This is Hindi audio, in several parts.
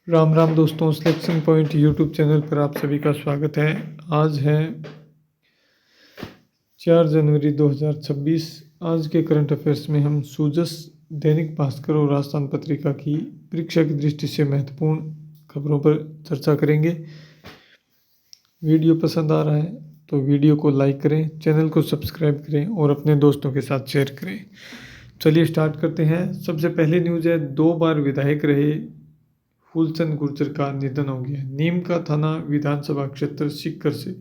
राम राम दोस्तों, सिलेक्शन पॉइंट यूट्यूब चैनल पर आप सभी का स्वागत है। आज है 4 जनवरी 2026। आज के करंट अफेयर्स में हम सूजस, दैनिक भास्कर और राजस्थान पत्रिका की परीक्षा की दृष्टि से महत्वपूर्ण खबरों पर चर्चा करेंगे। वीडियो पसंद आ रहा है तो वीडियो को लाइक करें, चैनल को सब्सक्राइब करें और अपने दोस्तों के साथ शेयर करें। चलिए स्टार्ट करते हैं। सबसे पहले न्यूज़ है, 2 बार विधायक रहे फूलचंद गुर्जर का निधन हो गया। नीम का थाना विधानसभा क्षेत्र सीकर से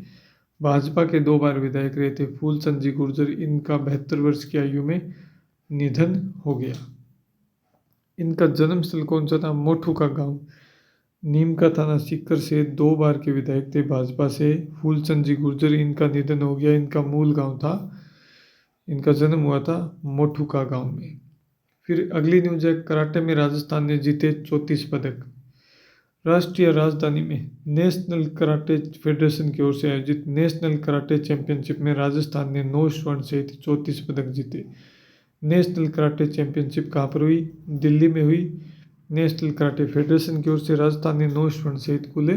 भाजपा के 2 बार विधायक रहे थे फूलचंद जी गुर्जर। इनका 72 वर्ष की आयु में निधन हो गया। इनका जन्म स्थल कौन सा था? मोठू का गांव। नीम का थाना सीकर से 2 बार के विधायक थे भाजपा से फूलचंद जी गुर्जर। इनका निधन हो गया। इनका मूल गांव था, इनका जन्म हुआ था मोठू का गांव में। फिर अगली न्यूज है, कराटे में राजस्थान ने जीते 34 पदक। राष्ट्रीय राजधानी में नेशनल कराटे फेडरेशन की ओर से आयोजित नेशनल कराटे चैंपियनशिप में राजस्थान ने 9 स्वर्ण सहित 34 पदक जीते। नेशनल कराटे चैंपियनशिप कहाँ पर हुई? दिल्ली में हुई। नेशनल कराटे फेडरेशन की ओर से राजस्थान ने 9 स्वर्ण सहित कुल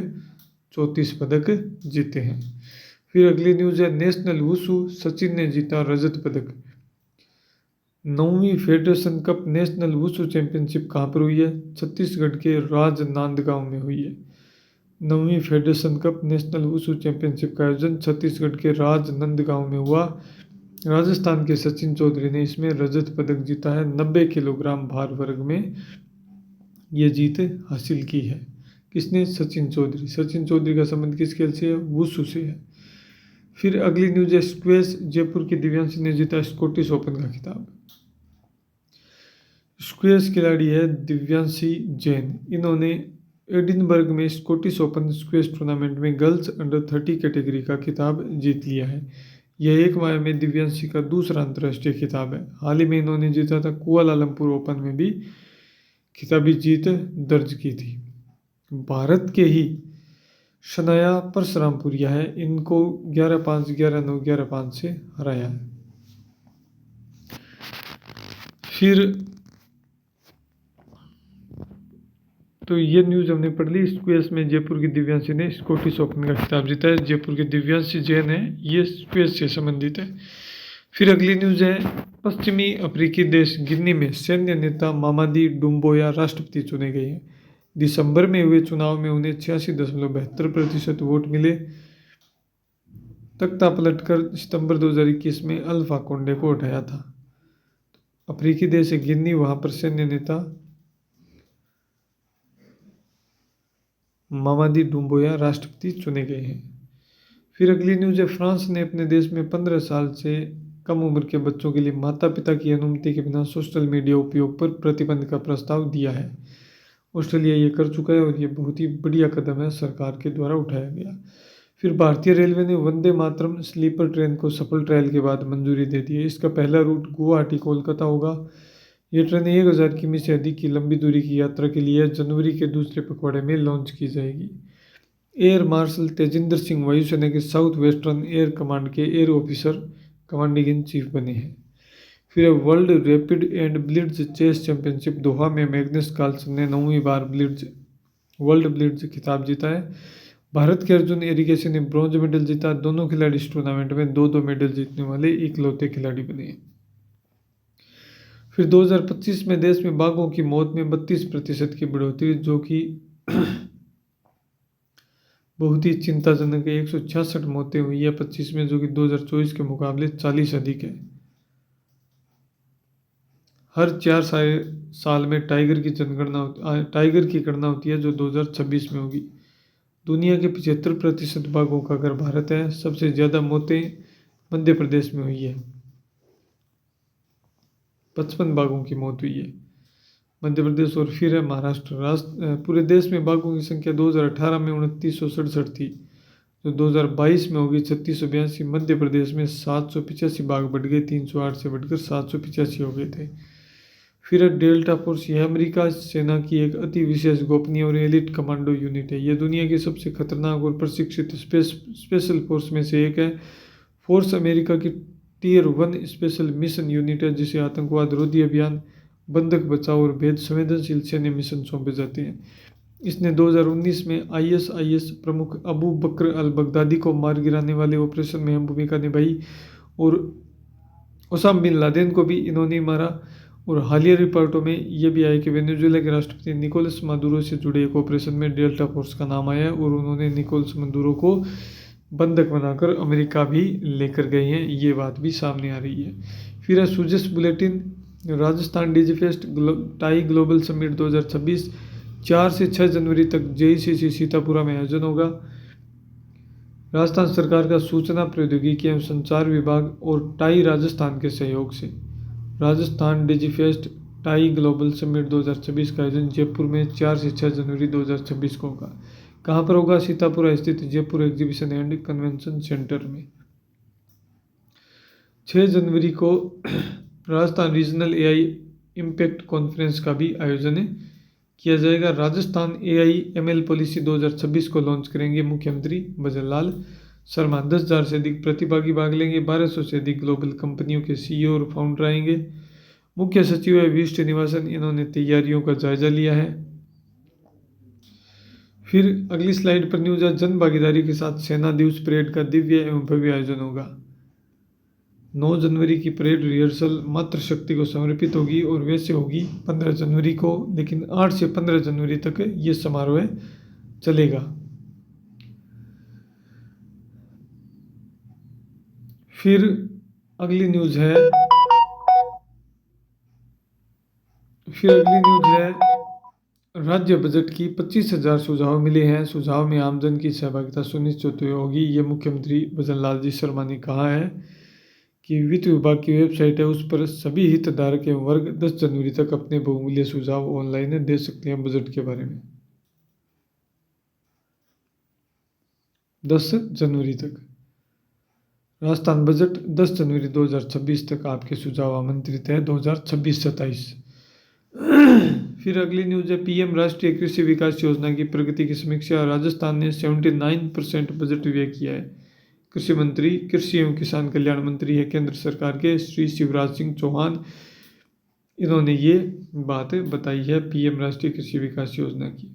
34 पदक जीते हैं। फिर अगली न्यूज है, नेशनल वुशु, सचिन ने जीता रजत पदक। 9वीं federation cup national wushu championship कहाँ पर हुई है? छत्तीसगढ़ के राजनांदगांव में हुई है। 9वीं federation cup national wushu championship का आयोजन छत्तीसगढ़ के राजनांदगांव में हुआ। राजस्थान के सचिन चौधरी ने इसमें रजत पदक जीता है। 90 किलोग्राम भार वर्ग में ये जीत हासिल की है। किसने? सचिन चौधरी। सचिन चौधरी का संबंध किस खेल से है? वुशु से है। फिर अगली न्यूज है, स्क्वैश, जयपुर की दिव्यांशी ने जीता स्कॉटिश ओपन का खिताब। स्क्वैश खिलाड़ी है दिव्यांशी जैन। इन्होंने एडिनबर्ग में स्कॉटिश ओपन स्क्वैश टूर्नामेंट में गर्ल्स अंडर 30 कैटेगरी का खिताब जीत लिया है। यह एक माह में दिव्यांशी का दूसरा अंतर्राष्ट्रीय खिताब है। हाल ही में इन्होंने जीता था कुआलालंपुर ओपन में भी खिताबी जीत दर्ज की थी। भारत के ही शनाया परशुरामपुरिया है, इनको 11-5, 11-9, 11-5 से हराया है। फिर तो ये न्यूज़ हमने पढ़ ली। स्क्वैश में जयपुर की दिव्यांशी ने स्कॉटिश ओपन का खिताब जीता है। जयपुर की दिव्यांशी जैन है, ये स्क्वैश से संबंधित है। फिर अगली न्यूज़ है, पश्चिमी अफ्रीकी देश गिनी में सैन्य नेता मामादी डुम्बोया राष्ट्रपति चुने गए हैं। दिसंबर में हुए चुनाव में उन्हें 86.72% वोट मिले। तख्ता पलटकर सितंबर 2021 में अल्फा कोंडे को हटाया था। अफ्रीकी देश है गिनी, वहाँ पर सैन्य नेता मामादी डुम्बोया राष्ट्रपति चुने गए हैं। फिर अगली न्यूज़ है, फ्रांस ने अपने देश में 15 साल से कम उम्र के बच्चों के लिए माता पिता की अनुमति के बिना सोशल मीडिया उपयोग पर प्रतिबंध का प्रस्ताव दिया है। ऑस्ट्रेलिया ये कर चुका है और ये बहुत ही बढ़िया कदम है सरकार के द्वारा उठाया गया। फिर भारतीय रेलवे ने वंदे मातरम स्लीपर ट्रेन को सफल ट्रायल के बाद मंजूरी दे दी है। इसका पहला रूट गुवाहाटी कोलकाता होगा। ये ट्रेन 1000 किमी से अधिक की लंबी दूरी की यात्रा के लिए जनवरी के दूसरे पखवाड़े में लॉन्च की जाएगी। एयर मार्शल तेजिंदर सिंह वायुसेना के साउथ वेस्टर्न एयर कमांड के air officer commanding in chief बने हैं। फिर world rapid and blitz chess championship Doha में मैग्नस कार्लसन ने 9वीं बार वर्ल्ड ब्लिट्ज खिताब जीता है। भारत के अर्जुन एरिगेसी ने ब्रॉन्ज मेडल जीता। दोनों खिलाड़ी इस टूर्नामेंट में 2-2 मेडल जीतने वाले इकलौते खिलाड़ी बने। फिर 2025 में देश में बाघों की मौत में 32% की बढ़ोतरी, जो कि बहुत ही चिंताजनक है। 166 मौतें हुई है 25 में, जो कि 2024 के मुकाबले 40 अधिक है। हर 4 साल में टाइगर की गणना होती है, जो 2026 में होगी। दुनिया के 75% बाघों का घर भारत है। सबसे ज़्यादा मौतें मध्य प्रदेश में हुई है, 55 बाघों की मौत हुई है मध्य प्रदेश। और फिर है महाराष्ट्र। पूरे देश में बाघों की संख्या 2018 में 2967 थी, जो 2022 में होगी 3682। मध्य प्रदेश में 785 बाघ बढ़ गए, 308 से बढ़कर 785 हो गए थे। फिर है डेल्टा फोर्स। यह अमेरिका सेना की एक अति विशेष गोपनीय और एलिट कमांडो यूनिट है। यह दुनिया की सबसे खतरनाक और प्रशिक्षित स्पेशल फोर्स में से एक है। फोर्स अमेरिका की टियर 1 स्पेशल मिशन यूनिट है, जिसे आतंकवाद रोधी अभियान, बंधक बचाव और भेद संवेदनशील सैन्य मिशन सौंपे जाते हैं। इसने 2019 में आईएसआईएस प्रमुख अबू बकर अल बगदादी को मार गिराने वाले ऑपरेशन में अहम भूमिका निभाई और ओसामा बिन लादेन को भी इन्होंने मारा। और हालिया रिपोर्टों में यह भी आया कि वेनेजुएला के राष्ट्रपति निकोलस मादुरो से जुड़े एक ऑपरेशन में डेल्टा फोर्स का नाम आया और उन्होंने निकोलस मादुरो को बंधक बनाकर अमेरिका भी लेकर गए हैं, ये बात भी सामने आ रही है। फिर है Sujas bulletin, Rajasthan digifest TiE global summit 2026 4 से 6 जनवरी तक जेईसीसी सीतापुरा में आयोजन होगा। राजस्थान सरकार का सूचना प्रौद्योगिकी एवं संचार विभाग और टाई राजस्थान के सहयोग से Rajasthan digifest TiE global summit 2026 का आयोजन जयपुर में 4 से 6 जनवरी 2026 को होगा। कहाँ पर होगा? सीतापुरा स्थित Jaipur exhibition and convention centre में। 6 जनवरी को Rajasthan regional AI impact conference का भी आयोजन किया जाएगा। राजस्थान एआई एमएल पॉलिसी 2026 को लॉन्च करेंगे मुख्यमंत्री भजनलाल शर्मा। 10,000 से अधिक प्रतिभागी भाग लेंगे। 1200 से अधिक ग्लोबल कंपनियों के सीईओ और फाउंडर आएंगे। मुख्य सचिव है वी श्रीनिवासन, इन्होंने तैयारियों का जायजा लिया है। फिर अगली स्लाइड पर न्यूज है, जन भागीदारी के साथ सेना दिवस परेड का दिव्य एवं भव्य आयोजन होगा। 9 जनवरी की परेड रिहर्सल मातृशक्ति को समर्पित होगी और वैसे होगी 15 जनवरी को, लेकिन 8 से 15 जनवरी तक ये समारोह चलेगा। फिर अगली न्यूज है राज्य बजट की 25,000 सुझाव मिले हैं। सुझाव में आमजन की सहभागिता सुनिश्चित होगी। ये मुख्यमंत्री भजनलाल जी शर्मा ने कहा है कि वित्त विभाग की वेबसाइट है, उस पर सभी हितधारक एवं वर्ग 10 जनवरी तक अपने बहुमूल्य सुझाव ऑनलाइन दे सकते हैं बजट के बारे में। 10 जनवरी तक राजस्थान बजट 10 जनवरी 2026 तक आपके सुझाव आमंत्रित है 2026-27। फिर अगली न्यूज है, पीएम राष्ट्रीय कृषि विकास योजना की प्रगति की समीक्षा। राजस्थान ने 79% बजट व्यय किया है। कृषि मंत्री, कृषि एवं किसान कल्याण मंत्री है केंद्र सरकार के श्री शिवराज सिंह चौहान, इन्होंने ये बात बताई है पीएम राष्ट्रीय कृषि विकास योजना की।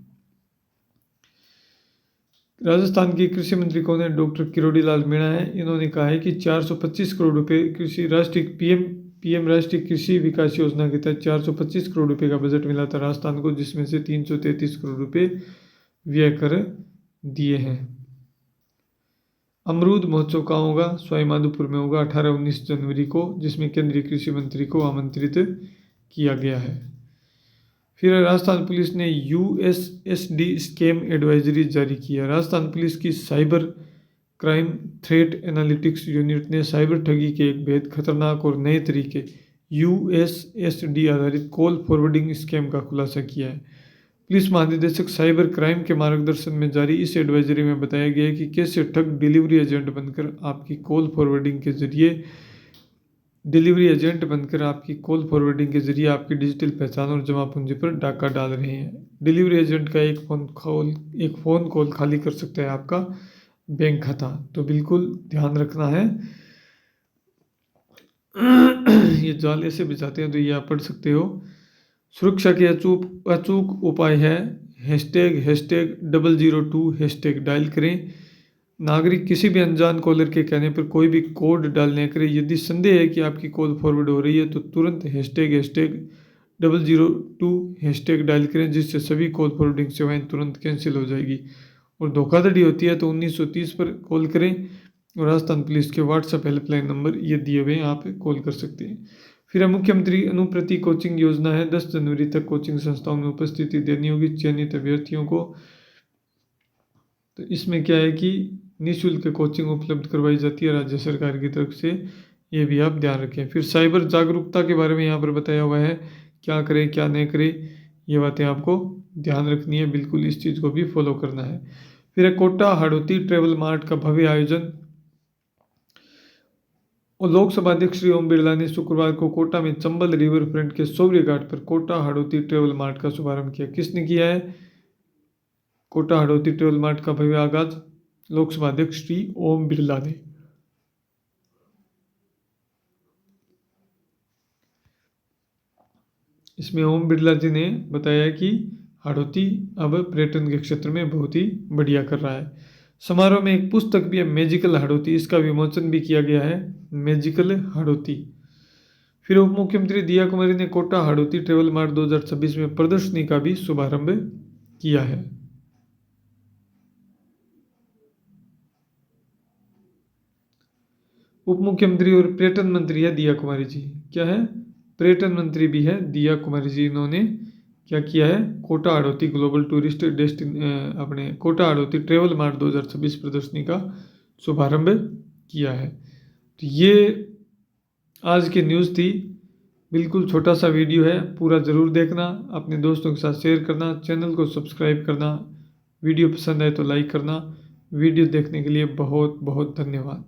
राजस्थान के कृषि मंत्री कौन है? डॉक्टर किरोड़ी लाल मीणा है। इन्होंने कहा है कि 425 करोड़ रुपए कृषि राष्ट्रीय पीएम राष्ट्रीय कृषि विकास योजना के तहत 425 करोड़ रुपए का बजट मिला था राजस्थान को, जिसमें से 333 करोड़ रुपए व्यय कर दिए हैं। अमरूद महोत्सव कहाँ होगा? सवाई माधोपुर में होगा 18-19 जनवरी को, जिसमें केंद्रीय कृषि मंत्री को आमंत्रित किया गया है। फिर राजस्थान पुलिस ने यूएसएसडी स्कैम एडवाइजरी जारी की है। राजस्थान पुलिस की cyber crime threat analytics unit ने साइबर ठगी के एक बेहद खतरनाक और नए तरीके यूएसएसडी आधारित कॉल फॉरवर्डिंग स्कैम का खुलासा किया है। पुलिस महानिदेशक साइबर क्राइम के मार्गदर्शन में जारी इस एडवाइजरी में बताया गया है कि कैसे ठग डिलीवरी एजेंट बनकर आपकी कॉल फॉरवर्डिंग के जरिए आपकी डिजिटल पहचान और जमा पूंजी पर डाका डाल रहे हैं। डिलीवरी एजेंट का एक फ़ोन कॉल खाली कर सकता है आपका बैंक खाता, तो बिल्कुल ध्यान रखना है। ये जाल ऐसे बिछाते हैं, तो ये आप पढ़ सकते हो। सुरक्षा के अचूक उपाय है ##002 डायल करें। नागरिक किसी भी अनजान कॉलर के कहने पर कोई भी कोड डालने करें। यदि संदेह है कि आपकी कॉल फॉरवर्ड हो रही है तो तुरंत ##002 डायल करें, जिससे सभी कॉल फॉरवर्डिंग सेवाएं तुरंत कैंसिल हो जाएगी। और धोखाधड़ी होती है तो 1930 पर कॉल करें और राजस्थान पुलिस के व्हाट्सएप हेल्पलाइन नंबर ये दिए हुए हैं, आप कॉल कर सकते हैं। फिर मुख्यमंत्री अनुप्रति कोचिंग योजना है। 10 जनवरी तक कोचिंग संस्थाओं में उपस्थिति देनी होगी चयनित अभ्यर्थियों को। तो इसमें क्या है कि निःशुल्क कोचिंग उपलब्ध करवाई जाती है राज्य सरकार की तरफ से, ये भी आप ध्यान रखें। फिर साइबर जागरूकता के बारे में यहाँ पर बताया हुआ है, क्या करें क्या नहीं करें, ये बातें आपको ध्यान रखनी है, बिल्कुल इस चीज़ को भी फॉलो करना है। फिर कोटा हाड़ौती ट्रेवल मार्ट का भव्य आयोजन। और लोकसभा अध्यक्ष श्री ओम बिरला ने शुक्रवार को कोटा में चंबल रिवर फ्रंट के शौर्य घाट पर कोटा हाड़ौती ट्रेवल मार्ट का शुभारंभ किया। किसने किया है? कोटा हाड़ौती ट्रेवल मार्ट का भव्य आगाज लोकसभा अध्यक्ष श्री ओम बिरला ने। इसमें ओम बिरला जी ने बताया कि हाड़ौती अब पर्यटन के क्षेत्र में बहुत ही बढ़िया कर रहा है। समारोह में एक पुस्तक भी है मैजिकल हाड़ौती, इसका विमोचन भी किया गया है, मैजिकल हाड़ौती। फिर उप मुख्यमंत्री दिया कुमारी ने कोटा हाड़ौती ट्रेवल मार्ट 2026 में प्रदर्शनी का भी शुभारंभ किया है। उप मुख्यमंत्री और पर्यटन मंत्री है दिया कुमारी जी। क्या है? पर्यटन मंत्री भी है दिया कुमारी जी। इन्होंने क्या किया है? कोटा हाड़ौती ग्लोबल टूरिस्ट अपने कोटा हाड़ौती ट्रेवल मार्ट 2026 प्रदर्शनी का शुभारंभ किया है। तो ये आज की न्यूज़ थी। बिल्कुल छोटा सा वीडियो है, पूरा ज़रूर देखना, अपने दोस्तों के साथ शेयर करना, चैनल को सब्सक्राइब करना, वीडियो पसंद आए तो लाइक करना। वीडियो देखने के लिए बहुत बहुत धन्यवाद।